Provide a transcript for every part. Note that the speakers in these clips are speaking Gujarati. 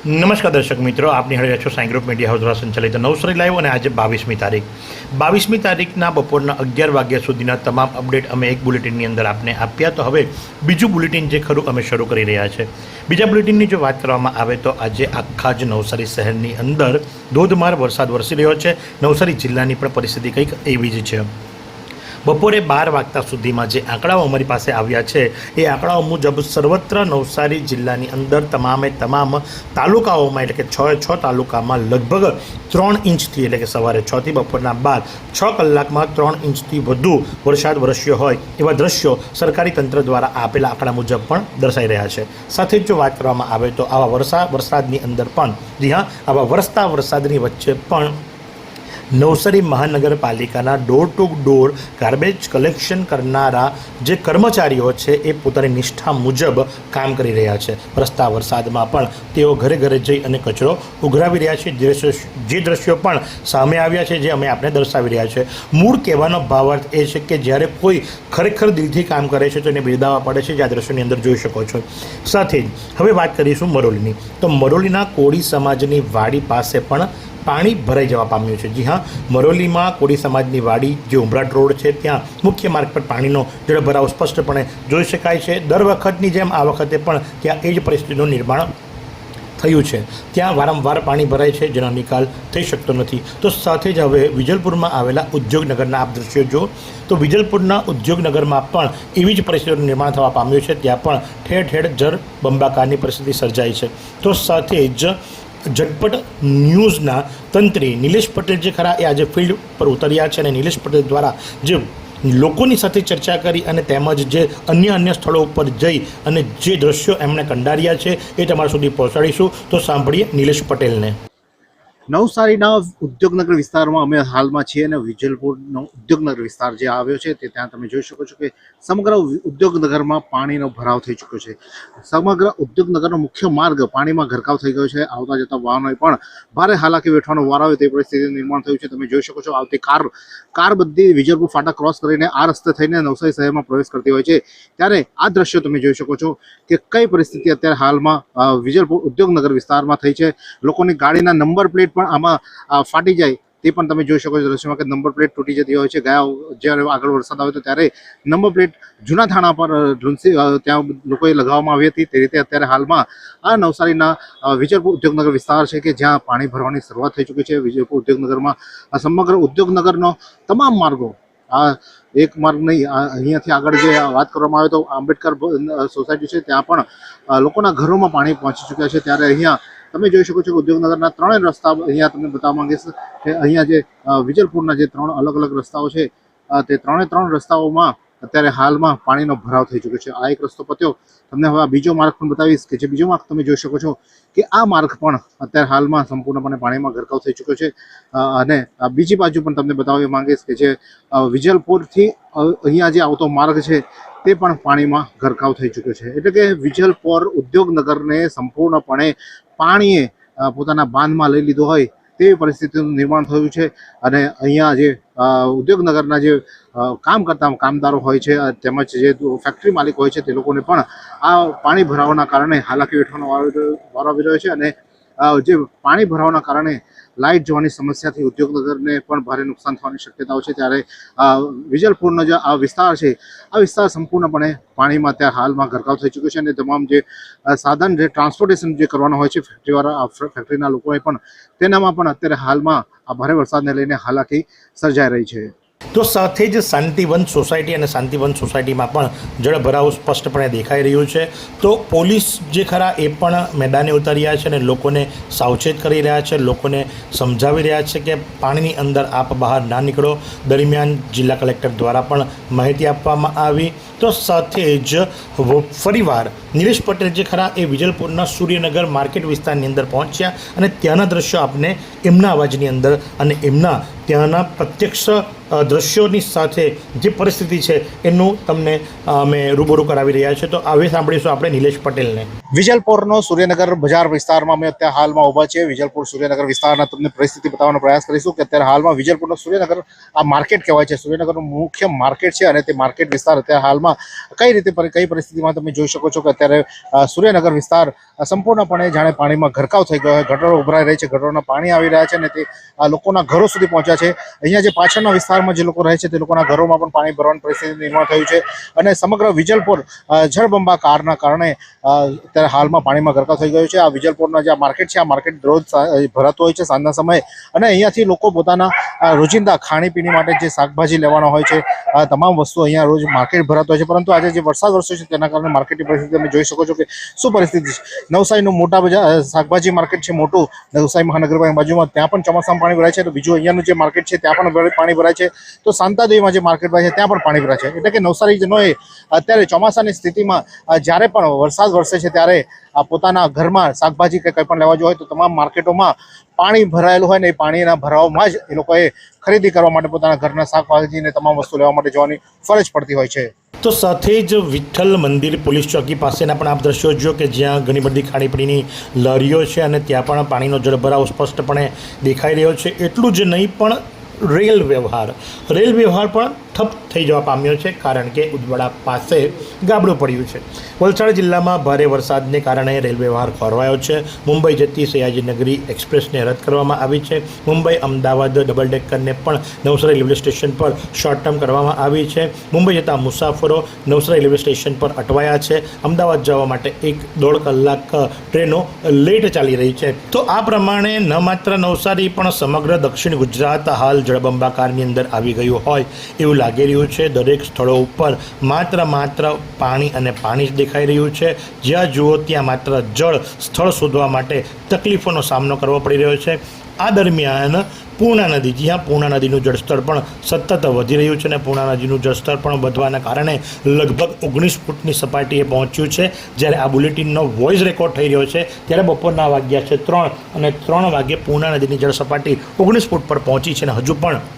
નમસ્કાર દર્શક મિત્રો, આપની હળી રહ્યા છો સાઈ ગ્રુપ મીડિયા હાઉસ દ્વારા સંચાલિત નવસારી લાઈવ અને આજે 22મી તારીખના બપોરના 11 વાગ્યા સુધીના તમામ અપડેટ અમે એક બુલેટિનની અંદર આપને આપ્યા. તો હવે બીજું બુલેટિન જે ખરું અમે શરૂ કરી રહ્યા છે. બીજા બુલેટિનની જો વાત કરવામાં આવે તો આજે આખા જ નવસારી શહેરની અંદર ધોધમાર વરસાદ વરસી રહ્યો છે. નવસારી જિલ્લાની પણ પરિસ્થિતિ કંઈક એવી જ છે. બપોરે 12 વાગ્યા સુધીમાં જે આંકડાઓ અમારી પાસે આવ્યા છે એ આંકડાઓ મુજબ સર્વત્ર નવસારી જિલ્લાની અંદર તમામ તાલુકાઓમાં એટલે કે 6 તાલુકામાં લગભગ 3 ઇંચથી એટલે કે સવારે 6 થી બપોરના બાદ 6 કલાકમાં 3 ઇંચથી વધુ વરસાદ વરસ્યો હોય એવા દ્રશ્યો સરકારી તંત્ર દ્વારા આપેલા આંકડા મુજબ પણ દર્શાઈ રહ્યા છે. સાથે જ જો વાત કરવામાં આવે તો આવા વરસાદની અંદર પણ આવા વરસતા વરસાદની વચ્ચે પણ નવસારી મહાનગરપાલિકાના door to door garbage collection કરનારા જે કર્મચારીઓ છે એ પોતાની નિષ્ઠા મુજબ કામ કરી રહ્યા છે. વરસતા વરસાદમાં પણ તેઓ ઘરે ઘરે જઈ અને કચરો ઉઘરાવી રહ્યા છે. જે દ્રશ્યો પણ સામે આવ્યા છે જે અમે આપને દર્શાવી રહ્યા છે. મૂળ કહેવાનો ભાવાર્થ એ છે કે જ્યારે કોઈ ખરેખર દિલથી કામ કરે છે તો એને બિરદાવવા પડે છે, જે આ દ્રશ્યોની અંદર જોઈ શકો છો. સાથે જ હવે વાત કરીશું મરોલીની. તો મરોલીના કોળી સમાજની વાડી પાસે પણ પાણી ભરાઈ જવા પામ્યું છે. જી હા, મરોલીમાં કોળી સમાજની વાડી જે ઉમરાટ રોડ છે ત્યાં મુખ્ય માર્ગ પર પાણીનો જળભરાવ સ્પષ્ટપણે જોઈ શકાય છે. દર વખતની જેમ આ વખતે પણ ત્યાં એ જ પરિસ્થિતિનું નિર્માણ થયું છે. ત્યાં વારંવાર પાણી ભરાય છે જેનો નિકાલ થઈ શકતો નથી. તો સાથે જ હવે વિજલપુરમાં આવેલા ઉદ્યોગનગરના આપ દ્રશ્યો જો તો વિજલપુરના ઉદ્યોગનગરમાં પણ એવી જ પરિસ્થિતિનું નિર્માણ થવા પામ્યું છે. ત્યાં પણ ઠેર ઠેર જળ બંબાકારની પરિસ્થિતિ સર્જાઈ છે. તો સાથે જ ઝટપટ ન્યૂઝના તંત્રી નિલેશ પટેલ જે ખરા એ આજે ફિલ્ડ પર ઉતર્યા છે અને નિલેશ પટેલ દ્વારા જે લોકોની સાથે ચર્ચા કરી અને તેમજ જે અન્ય સ્થળો ઉપર જઈ અને જે દ્રશ્યો એમણે કંડાર્યા છે એ તમારા સુધી પહોંચાડીશું. તો સાંભળીએ નિલેશ પટેલને. નવસારીના ઉદ્યોગનગર વિસ્તારમાં અમે હાલમાં છીએ અને વિજલપુરનો ઉદ્યોગનગર વિસ્તાર જે આવ્યો છે તે ત્યાં તમે જોઈ શકો છો કે સમગ્ર ઉદ્યોગનગરમાં પાણીનો ભરાવ થઈ ચૂક્યો છે. સમગ્ર ઉદ્યોગનગરનો મુખ્ય માર્ગ પાણીમાં ગરકાવ થઈ ગયો છે. આવતા જતા વાહનોએ પણ ભારે હાલાકી વેઠવાનો વાર આવે તે પરિસ્થિતિનું નિર્માણ થયું છે. તમે જોઈ શકો છો આવતી કાર બધી વિજલપુર ફાટા ક્રોસ કરીને આ રસ્તે થઈને નવસારી શહેરમાં પ્રવેશ કરતી હોય છે. ત્યારે આ દ્રશ્યો તમે જોઈ શકો છો કે કઈ પરિસ્થિતિ અત્યારે હાલમાં વિજલપુર ઉદ્યોગનગર વિસ્તારમાં થઈ છે. લોકોની ગાડીના નંબર પ્લેટ પણ આમાં ફાટી જાય તે પણ તમે જોઈ શકો છો દ્રશ્યમાં કે નંબર પ્લેટ તૂટી જતી હોય છે. જ્યારે આગળ વરસાદ આવે તો ત્યારે નંબર પ્લેટ જૂના થાણા પર ત્યાં લોકોએ લગાવવામાં આવી હતી. તે રીતે અત્યારે હાલમાં આ નવસારીના વિજલપુર ઉદ્યોગનગર વિસ્તાર છે કે જ્યાં પાણી ભરવાની શરૂઆત થઈ ચૂકી છે. વિજલપુર ઉદ્યોગનગરમાં સમગ્ર ઉદ્યોગનગરનો તમામ માર્ગો આ એક માર્ગ નહીં, અહીંયાથી આગળ જે વાત કરવામાં આવે તો આંબેડકર સોસાયટી છે ત્યાં પણ લોકોના ઘરોમાં પાણી પહોંચી ચૂક્યા છે. ત્યારે અહીંયા તમે જોઈ શકો છો કે ઉદ્યોગનગરના 3 રસ્તા અહીંયા તમને બતાવવા માંગીશ કે અહીંયા જે વિજલપુરના જે 3 અલગ અલગ રસ્તાઓ છે તે 3 રસ્તાઓમાં અત્યારે હાલમાં પાણીનો ભરાવ થઈ ચૂક્યો છે. આ એક રસ્તો પત્યો, તમને હવે આ બીજો માર્ગ પણ બતાવીશ કે જે બીજો માર્ગ તમે જોઈ શકો છો કે આ માર્ગ પણ અત્યારે હાલમાં સંપૂર્ણપણે પાણીમાં ગરકાવ થઈ ચૂક્યો છે. અને આ બીજી બાજુ પણ તમને બતાવવા માંગીશ કે જે વિજલપુરથી અહીંયા જે આવતો માર્ગ છે તે પણ પાણીમાં ગરકાવ થઈ ચૂક્યો છે. એટલે કે વિજલપુર ઉદ્યોગનગરને સંપૂર્ણપણે પાણીએ પોતાના બાંધમાં લઈ લીધો હોય તેવી પરિસ્થિતિનું નિર્માણ થયું છે. અને અહીંયા જે ઉદ્યોગનગરના જે કામ કરતા કામદારો હોય છે તેમજ જે ફેક્ટરી માલિક હોય છે તે લોકોને પણ આ પાણી ભરાવાના કારણે હાલાકી વેઠવાનો વારો આવી રહ્યો છે. અને જે પાણી ભરાવાના કારણે લાઇટ જવાની સમસ્યાથી ઉદ્યોગનગરને પણ ભારે નુકસાન થવાની શક્યતાઓ છે. ત્યારે વિજલપુરનો જે આ વિસ્તાર છે આ વિસ્તાર સંપૂર્ણપણે પાણીમાં ત્યાં હાલમાં ગરકાવ થઈ ચૂક્યો છે. અને તમામ જે સાધન જે ટ્રાન્સપોર્ટેશન જે કરવાનો હોય છે ફેક્ટરીના લોકોએ પણ તેનામાં પણ અત્યારે હાલમાં આ ભારે વરસાદને લઈને હાલાકી સર્જાઈ રહી છે. તો સાથે જ શાંતિવન સોસાયટી અને શાંતિવન સોસાયટીમાં પણ જળભરાવ સ્પષ્ટપણે દેખાઈ રહ્યું છે. તો પોલીસ જે ખરા એ પણ મેદાને ઉતર્યા છે અને લોકોને સાવચેત કરી રહ્યા છે, લોકોને સમજાવી રહ્યા છે કે પાણીની અંદર આપ બહાર ના નીકળો. દરમિયાન જિલ્લા કલેક્ટર દ્વારા પણ માહિતી આપવામાં આવી. તો સાથે જ ફરીવાર નિલેશ પટેલ જે ખરા એ વિજલપુરના સૂર્યનગર માર્કેટ વિસ્તારની અંદર પહોંચ્યા અને ત્યાંના દ્રશ્યો આપને એમના અવાજની અંદર અને એમના ત્યાંના પ્રત્યક્ષ દ્રશ્યોની સાથે જે પરિસ્થિતિ છે એનું તમને અમે રૂબરૂ કરાવી રહ્યા છે. તો હવે સાંભળીશું આપણે નિલેશ પટેલને. વિજલપુરનો સૂર્યનગર બજાર વિસ્તારમાં અમે અત્યારે હાલમાં ઊભા છીએ. વિજલપુર સૂર્યનગર વિસ્તારના તમને પરિસ્થિતિ બતાવવાનો પ્રયાસ કરીશું કે અત્યારે હાલમાં વિજલપુરનો સૂર્યનગર આ માર્કેટ કહેવાય છે. સૂર્યનગરનું મુખ્ય માર્કેટ છે અને તે માર્કેટ વિસ્તાર અત્યારે હાલમાં કઈ રીતે કઈ પરિસ્થિતિમાં તમે જોઈ શકો છો કે અત્યારે સૂર્યનગર વિસ્તાર સંપૂર્ણપણે જાણે પાણીમાં ગરકાવ થઈ ગયો હોય. ગટરો ઉભરાઈ રહી છે, ગટરોના પાણી આવી રહ્યા છે અને તે લોકોના ઘરો સુધી પહોંચ્યા છે. અહીંયા જે પાછળના વિસ્તારમાં જે લોકો રહે છે તે લોકોના ઘરોમાં પણ પાણી ભરવાની પરિસ્થિતિ નિર્માણ થયું છે અને સમગ્ર વિજલપુર જળબંબાકારના કારણે અત્યારે હાલમાં પાણીમાં ગરકાવ થઈ ગયું છે. આ વિજલપુરના જે માર્કેટ છે, આ માર્કેટ રોજ ભરાતું હોય છે સાંજના સમયે અને અહીંયાથી લોકો પોતાના રોજિંદા ખાણીપીણી માટે જે શાકભાજી લેવાના હોય છે, તમામ વસ્તુ અહીંયા રોજ માર્કેટ ભરાતો હોય છે. પરંતુ આજે જે વરસાદ વરસ્યો છે તેના કારણે માર્કેટની પરિસ્થિતિ તમે જોઈ શકો છો કે શું પરિસ્થિતિ છે. નવસારીનું મોટા બજાર શાકભાજી માર્કેટ છે મોટું, નવસારી મહાનગરપાલિકા બાજુમાં, ત્યાં પણ ચોમાસામાં પાણી ભરાય છે. તો બીજું અહીંયાનું જે માર્કેટ છે ત્યાં પણ પાણી ભરાય છે. તો શાંતાદેવીમાં જે માર્કેટ ભરાય છે ત્યાં પણ પાણી ભરાય છે. એટલે કે નવસારીજનોએ અત્યારે ચોમાસાની સ્થિતિમાં જ્યારે પણ વરસાદ વરસે છે ત્યારે પોતાના ઘરમાં શાકભાજી કે કંઈ પણ લેવા હોય તો તમામ માર્કેટોમાં પાણી ભરાયેલું હોય ને એ પાણીના ભરાવમાં જ એ લોકોએ ખરીદી કરવા માટે પોતાના ઘરના શાકભાજીને તમામ વસ્તુ લેવા માટે જવાની ફરજ પડતી હોય છે. તો સાથે જ વિઠ્ઠલ મંદિર પોલીસ ચોકી પાસેના પણ આપ દ્રશ્યો જો કે જ્યાં ઘણી બધી ખાણીપીણીની લારીઓ છે અને ત્યાં પણ પાણીનો જળભરાવ સ્પષ્ટપણે દેખાઈ રહ્યો છે. એટલું જ નહીં પણ રેલ વ્યવહાર પણ ઠપ થઈ જવા પામ્યો છે કારણ કે ઉદવાડા પાસે ગાબડું પડ્યું છે. વલસાડ જિલ્લામાં ભારે વરસાદને કારણે રેલ વ્યવહાર ખોરવાયો છે. મુંબઈ જતી સયાજીનગરી એક્સપ્રેસને રદ કરવામાં આવી છે. મુંબઈ અમદાવાદ ડબલ ડેકરને પણ નવસારી રેલવે સ્ટેશન પર શોર્ટ ટર્મ કરવામાં આવી છે. મુંબઈ જતા મુસાફરો નવસારી રેલવે સ્ટેશન પર અટવાયા છે. અમદાવાદ જવા માટે 1.5 કલાક ટ્રેનો લેટ ચાલી રહી છે. તો આ પ્રમાણે ન માત્ર નવસારી પણ સમગ્ર દક્ષિણ ગુજરાત હાલ જળબંબાકારની અંદર આવી ગયું હોય એવું લાગી રહ્યું છે. દરેક સ્થળો ઉપર માત્ર પાણી અને પાણી જ દેખાઈ રહ્યું છે. જ્યાં જુઓ ત્યાં માત્ર જળ સ્થળ શોધવા માટે તકલીફોનો સામનો કરવો પડી રહ્યો છે. આ દરમિયાન પૂર્ણા નદી, જ્યાં પૂર્ણા નદીનું જળસ્તર પણ સતત વધી રહ્યું છે અને પૂર્ણા નદીનું જળસ્તર પણ વધવાના કારણે લગભગ 19 ફૂટની સપાટીએ પહોંચ્યું છે. જ્યારે આ બુલેટિનનો વોઇસ રેકોર્ડ થઈ રહ્યો છે ત્યારે બપોરના વાગ્યા છે 3 અને 3 વાગે પૂર્ણા નદીની જળ સપાટી 19 ફૂટ પર પહોંચી છે અને હજુ પણ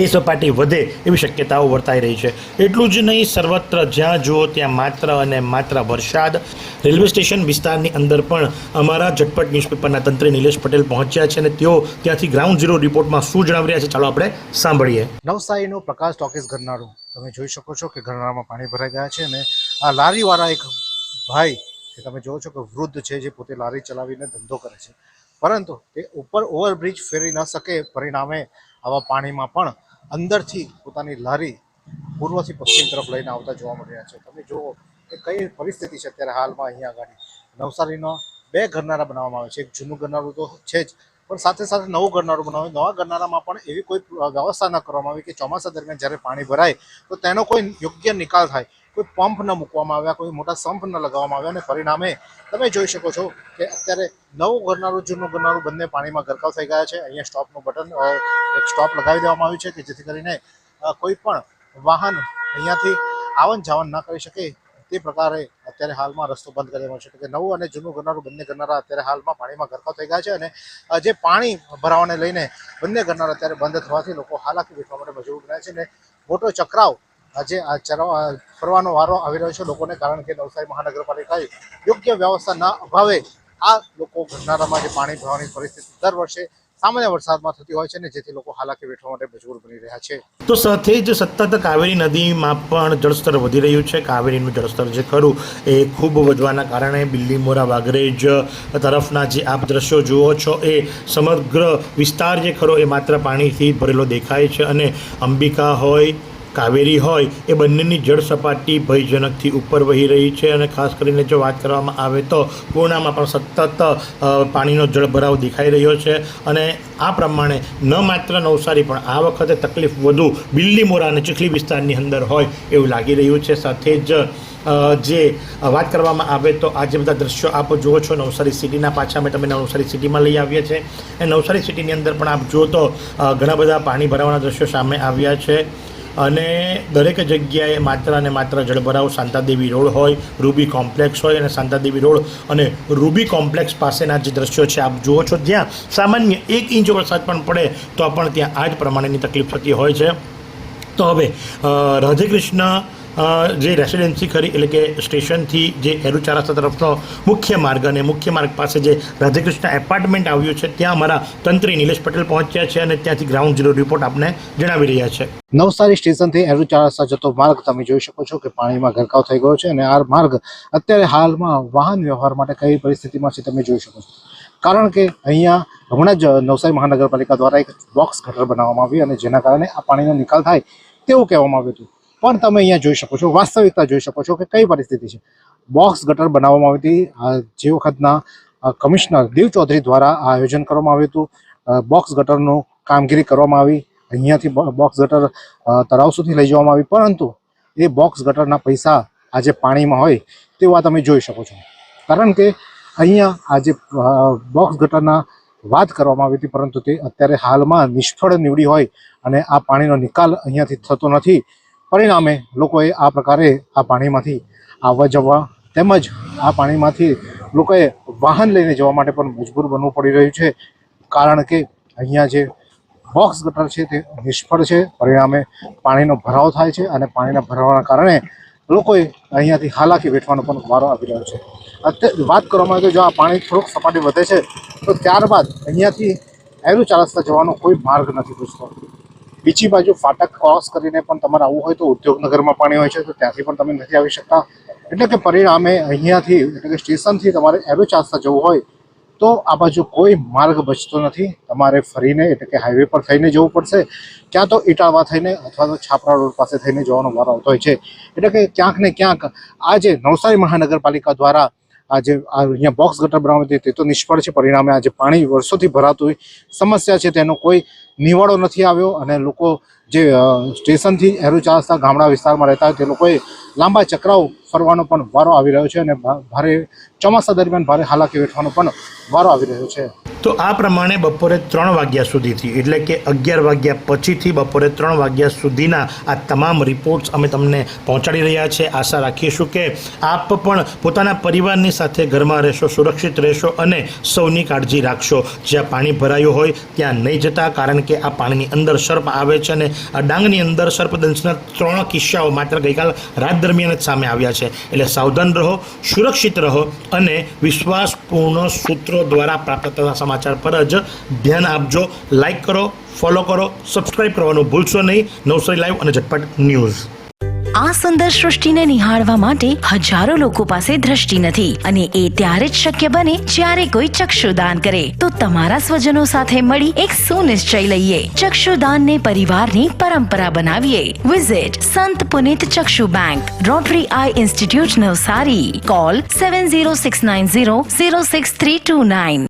એ સપાટી વધે એવી શક્યતાઓ વર્તાઈ રહી છે. એટલું જ નહીં, સર્વત્ર જ્યાં જુઓ ત્યાં માત્ર અને માત્ર વરસાદ. રેલવે સ્ટેશન વિસ્તારની અંદર પણ અમારા ઝટપટ ન્યૂઝપેપરના તંત્રી નિલેશ પટેલ પહોંચ્યા છે અને તેઓ ત્યાંથી ગ્રાઉન્ડ ઝીરો રિપોર્ટમાં શું જણાવી રહ્યા છે ચાલો આપણે સાંભળીએ. નવસારીનું પ્રકાશ ટોકીઝ ગરનાળું તમે જોઈ શકો છો કે ગરનાળામાં પાણી ભરાઈ ગયા છે અને આ લારીવાળા એક ભાઈ કે તમે જોવો છો કે વૃદ્ધ છે જે પોતે લારી ચલાવીને ધંધો કરે છે, પરંતુ તે ઉપર ઓવરબ્રિજ ફેરી ન શકે, પરિણામે આવા પાણીમાં પણ અંદરથી પોતાની લારી પૂર્વથી પશ્ચિમ તરફ લઈને આવતા જોવા મળી રહ્યા છે. તમે જુઓ કે કઈ પરિસ્થિતિ છે અત્યારે હાલમાં અહીંયા આગળ. નવસારીનો 2 ગરનાળા બનાવવામાં આવે છે. એક જૂનું ગરનાળું તો છે જ, પણ સાથે સાથે નવું ગરનાળું બનાવ્યું. નવા ગરનાળામાં પણ એવી કોઈ વ્યવસ્થા ન કરવામાં આવી કે ચોમાસા દરમિયાન જ્યારે પાણી ભરાય તો તેનો કોઈ યોગ્ય નિકાલ થાય. કોઈ પંપ ન મૂકવામાં આવ્યા, કોઈ મોટા સંપ ન લગાવવામાં આવ્યા અને પરિણામે તમે જોઈ શકો છો કે અત્યારે નવું ગરનાળું જૂનું ગરનાળું બંને પાણીમાં ગરકાવ થઈ ગયા છે. અહીંયા સ્ટોપનું બટન એક સ્ટોપ લગાવી દેવામાં આવ્યું છે કે જેથી કરીને કોઈ પણ વાહન અહીંયાથી આવન જાવન ન કરી શકે તે પ્રકારે અત્યારે હાલમાં રસ્તો બંધ કરી દેવાનો છે. કે નવું અને જૂનું ગરનાળું બંને ગરનાળા અત્યારે હાલમાં પાણીમાં ગરકાવ થઈ ગયા છે અને જે પાણી ભરાવાને લઈને બંને ગરનાળા અત્યારે બંધ થવાથી લોકો હાલાકી વેઠવા માટે મજબૂર બન્યા છે અને મોટો ચક્રાવ આજે આ ફરવાનો વારો આવી રહ્યો છે લોકોને, કારણ કે નવસારી મહાનગરપાલિકાએ યોગ્ય વ્યવસ્થા ના અભાવે આ લોકો ગરનાળામાં જે પાણી ભરવાની પરિસ્થિતિ દર વર્ષે સામાન્ય વરસાદમાં થતી હોય છે ને જેથી લોકો હાલાકી વેઠવા માટે મજબૂર બની રહ્યા છે. તો સાથે જ સતત કાવેરી નદીમાં પણ જળસ્તર વધી રહ્યું છે. કાવેરીનું જળસ્તર જે ખરું એ ખૂબ વધવાના કારણે બિલ્લીમોરા વાગરેજ તરફના જે આપ દ્રશ્યો જુઓ છો એ સમગ્ર વિસ્તાર જે ખરો એ માત્ર પાણીથી ભરેલો દેખાય છે અને અંબિકા હોય કાવેરી હોય એ બંનેની જળ સપાટી ભયજનકથી ઉપર વહી રહી છે. અને ખાસ કરીને જો વાત કરવામાં આવે તો પૂર્ણામાં પણ સતત પાણીનો જળભરાવ દેખાઈ રહ્યો છે અને આ પ્રમાણે ન માત્ર નવસારી પણ આ વખતે તકલીફ વધુ બિલ્લીમોરા અને ચીખલી વિસ્તારની અંદર હોય એવું લાગી રહ્યું છે. સાથે જ જે વાત કરવામાં આવે તો આ જે બધા દ્રશ્યો આપ જુઓ છો નવસારી સિટીના, પાછા અમે તમને નવસારી સિટીમાં લઈ આવ્યા છે અને નવસારી સિટીની અંદર પણ આપ જુઓ તો ઘણા બધા પાણી ભરાવાના દ્રશ્યો સામે આવ્યા છે અને દરેક જગ્યાએ માત્ર અને માત્ર જળભરાવ. શાંતાદેવી રોડ હોય, રૂબી કોમ્પ્લેક્સ હોય અને શાંતાદેવી રોડ અને રૂબી કોમ્પ્લેક્સ પાસેના જે દ્રશ્યો છે આપ જુઓ છો, જ્યાં સામાન્ય 1 ઇંચ વરસાદ પણ પડે તો પણ ત્યાં આ જ પ્રમાણેની તકલીફ થતી હોય છે. તો હવે રાધેકૃષ્ણ જે રેસિડેન્સી ખરી એટલે કે સ્ટેશનથી જે એરુ ચાર રસ્તા તરફનો મુખ્ય માર્ગ અને મુખ્ય માર્ગ પાસે જે રાધાકૃષ્ણ એપાર્ટમેન્ટ આવ્યું છે ત્યાં અમારા તંત્રી નિલેશ પટેલ પહોંચ્યા છે અને ત્યાંથી ગ્રાઉન્ડ ઝીરો રિપોર્ટ આપને જણાવી રહ્યા છે. નવસારી સ્ટેશનથી એરુ ચાર રસ્તા જતો માર્ગ તમે જોઈ શકો છો કે પાણીમાં ગરકાવ થઈ ગયો છે અને આ માર્ગ અત્યારે હાલમાં વાહન વ્યવહાર માટે કઈ પરિસ્થિતિમાં છે તમે જોઈ શકો છો. કારણ કે અહીંયા હમણાં જ નવસારી મહાનગરપાલિકા દ્વારા એક બોક્સ ગટર બનાવવામાં આવી અને જેના કારણે આ પાણીનો નિકાલ થાય તેવું કહેવામાં આવ્યું હતું. પણ તમે અહીંયા જોઈ શકો છો, વાસ્તવિકતા જોઈ શકો છો કે કઈ પરિસ્થિતિ છે. બોક્સ ગટર બનાવવામાં આવી હતી. જે વખતના કમિશનર દેવ ચૌધરી દ્વારા આ આયોજન કરવામાં આવ્યું હતું. બોક્સ ગટરનું કામગીરી કરવામાં આવી. અહીંયાથી બોક્સ ગટર તળાવ સુધી લઈ જવામાં આવી, પરંતુ એ બોક્સ ગટરના પૈસા આજે પાણીમાં હોય તેવું આ તમે જોઈ શકો છો. કારણ કે અહીંયા આજે બોક્સ ગટરના વાત કરવામાં આવી હતી, પરંતુ તે અત્યારે હાલમાં નિષ્ફળ નીવડી હોય અને આ પાણીનો નિકાલ અહીંયાથી થતો નથી. પરિણામે લોકોએ આ પ્રકારે આ પાણીમાંથી આવવા જવા તેમજ આ પાણીમાંથી લોકોએ વાહન લઈને જવા માટે પણ મજબૂર બનવું પડી રહ્યું છે. કારણ કે અહીંયા જે બોક્સ ગટર છે તે નિષ્ફળ છે. પરિણામે પાણીનો ભરાવ થાય છે અને પાણીના ભરાવાના કારણે લોકોએ અહીંયાથી હાલાકી વેઠવાનો પણ વારો આવી રહ્યો છે. અત્યારે વાત કરવામાં આવે તો જો આ પાણી થોડુંક સપાટી વધે છે તો ત્યારબાદ અહીંયાથી એરુ ચાર રસ્તા જવાનો કોઈ માર્ગ નથી પૂછતો. બીજી બાજુ ફાટક ક્રોસ કરીને પણ તમારે આવવું હોય તો ઉદ્યોગનગરમાં પાણી હોય છે તો ત્યાંથી પણ તમે નથી આવી શકતા. એટલે કે પરિણામે અહીંયાથી એટલે કે સ્ટેશનથી તમારે એરુ ચાર રસ્તા જવું હોય તો આ બાજુ કોઈ માર્ગ બચતો નથી. તમારે ફરીને એટલે કે હાઈવે પર થઈને જવું પડશે, ક્યાં તો ઇટાળવા થઈને અથવા તો છાપરા રોડ પાસે થઈને જવાનો વારો આવતો હોય છે. એટલે કે ક્યાંક ને ક્યાંક આજે નવસારી મહાનગરપાલિકા દ્વારા આજે અહીંયા બોક્સ ગટર બનાવવામાં તે તો નિષ્ફળ છે. પરિણામે આજે પાણી વર્ષોથી ભરાતું સમસ્યા છે તેનો કોઈ નિવાડો નથી આવ્યો અને લોકો જે સ્ટેશનથી એરુ ચાર રસ્તા ગામડા વિસ્તારમાં રહેતા હોય તે લોકોએ લાંબા ચક્રાઓ ફરવાનો પણ વારો આવી રહ્યો છે અને ભારે ચોમાસા દરમિયાન ભારે હાલાકી વેઠવાનો પણ વારો આવી રહ્યો છે. તો આ પ્રમાણે બપોરે 3 વાગ્યા સુધીથી એટલે કે 11 વાગ્યા પછીથી બપોરે 3 વાગ્યા સુધીના આ તમામ રિપોર્ટ્સ અમે તમને પહોંચાડી રહ્યા છે. આશા રાખીશું કે આપ પણ પોતાના પરિવારની સાથે ઘરમાં રહેશો, સુરક્ષિત રહેશો અને સૌની કાળજી રાખશો. જ્યાં પાણી ભરાયું હોય ત્યાં નહીં જતા, કારણ કે આ પાણીની અંદર સર્પ આવે છે અને આ ડાંગની અંદર સર્પદંશના 3 કિસ્સાઓ માત્ર ગઈકાલ રાત દરમિયાન જ સામે આવ્યા છે. એટલે સાવધાન રહો, સુરક્ષિત રહો અને વિશ્વાસપૂર્ણ સૂત્રો દ્વારા પ્રાપ્ત થતા સમાચાર પર જ ધ્યાન આપજો. લાઈક કરો, ફોલો કરો, સબસ્ક્રાઇબ કરવાનું ભૂલશો નહીં. નવસારી લાઈવ અને ઝટપટ ન્યૂઝ. આ સુંદર સૃષ્ટિને નિહાળવા માટે હજારો લોકો પાસે દ્રષ્ટિ નથી અને એ ત્યારે જ શક્ય બને જ્યારે કોઈ ચક્ષુદાન કરે. તો તમારા સ્વજનો સાથે મળી એક સુનિશ્ચય લઈએ. ચક્ષુદાનને પરિવારની પરંપરા બનાવીએ. Visit Sant Punit Chakshu Bank, Rotary Eye Institute Navsari. Call 7069006329.